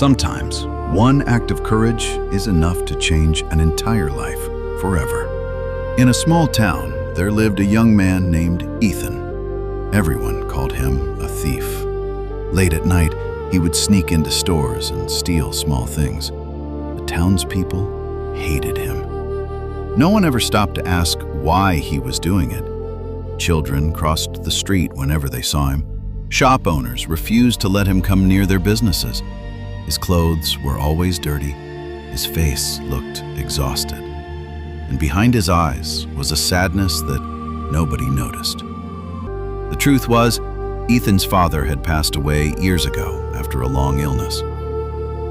Sometimes, one act of courage is enough to change an entire life forever. In a small town, there lived a young man named Ethan. Everyone called him a thief. Late at night, he would sneak into stores and steal small things. The townspeople hated him. No one ever stopped to ask why he was doing it. Children crossed the street whenever they saw him. Shop owners refused to let him come near their businesses. His clothes were always dirty. His face looked exhausted. And behind his eyes was a sadness that nobody noticed. The truth was, Ethan's father had passed away years ago after a long illness.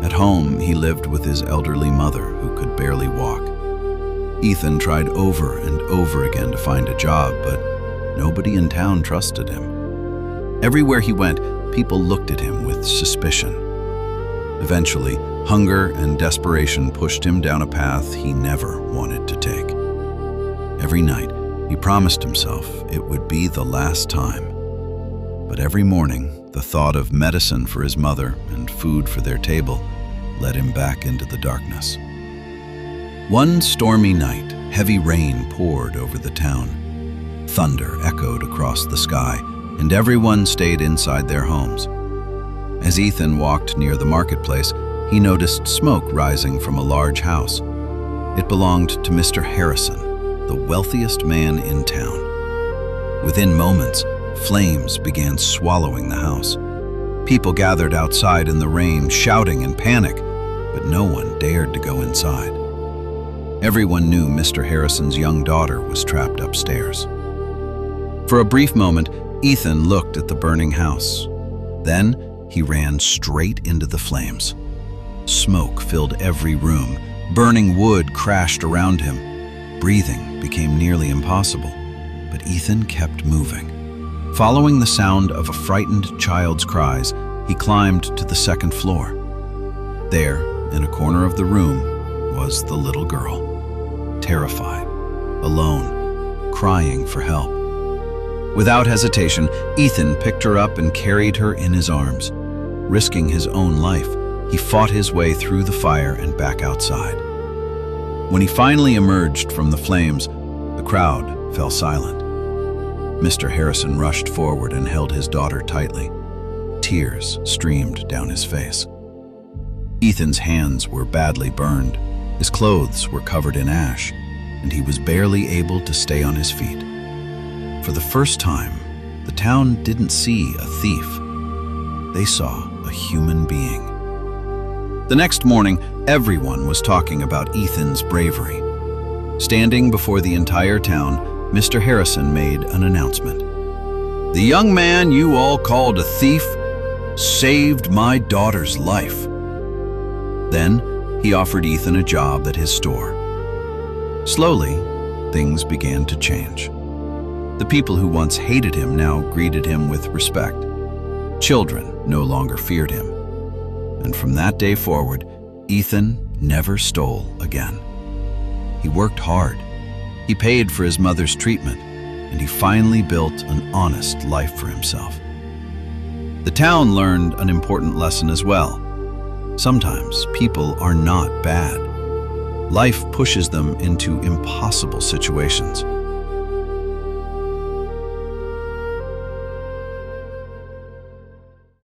At home, he lived with his elderly mother who could barely walk. Ethan tried over and over again to find a job, but nobody in town trusted him. Everywhere he went, people looked at him with suspicion. Eventually, hunger and desperation pushed him down a path he never wanted to take. Every night, he promised himself it would be the last time. But every morning, the thought of medicine for his mother and food for their table led him back into the darkness. One stormy night, heavy rain poured over the town. Thunder echoed across the sky, and everyone stayed inside their homes. As Ethan walked near the marketplace, he noticed smoke rising from a large house. It belonged to Mr. Harrison, the wealthiest man in town. Within moments, flames began swallowing the house. People gathered outside in the rain, shouting in panic, but no one dared to go inside. Everyone knew Mr. Harrison's young daughter was trapped upstairs. For a brief moment, Ethan looked at the burning house. Then, he ran straight into the flames. Smoke filled every room. Burning wood crashed around him. Breathing became nearly impossible, but Ethan kept moving. Following the sound of a frightened child's cries, he climbed to the second floor. There, in a corner of the room, was the little girl. Terrified, alone, crying for help. Without hesitation, Ethan picked her up and carried her in his arms. Risking his own life, he fought his way through the fire and back outside. When he finally emerged from the flames, the crowd fell silent. Mr. Harrison rushed forward and held his daughter tightly. Tears streamed down his face. Ethan's hands were badly burned. His clothes were covered in ash, and he was barely able to stay on his feet. For the first time, the town didn't see a thief. They saw a human being. The next morning, everyone was talking about Ethan's bravery. Standing before the entire town, Mr. Harrison made an announcement. "The young man you all called a thief saved my daughter's life." Then, he offered Ethan a job at his store. Slowly, things began to change. The people who once hated him now greeted him with respect. Children no longer feared him. And from that day forward, Ethan never stole again. He worked hard. He paid for his mother's treatment, and he finally built an honest life for himself. The town learned an important lesson as well. Sometimes people are not bad. Life pushes them into impossible situations.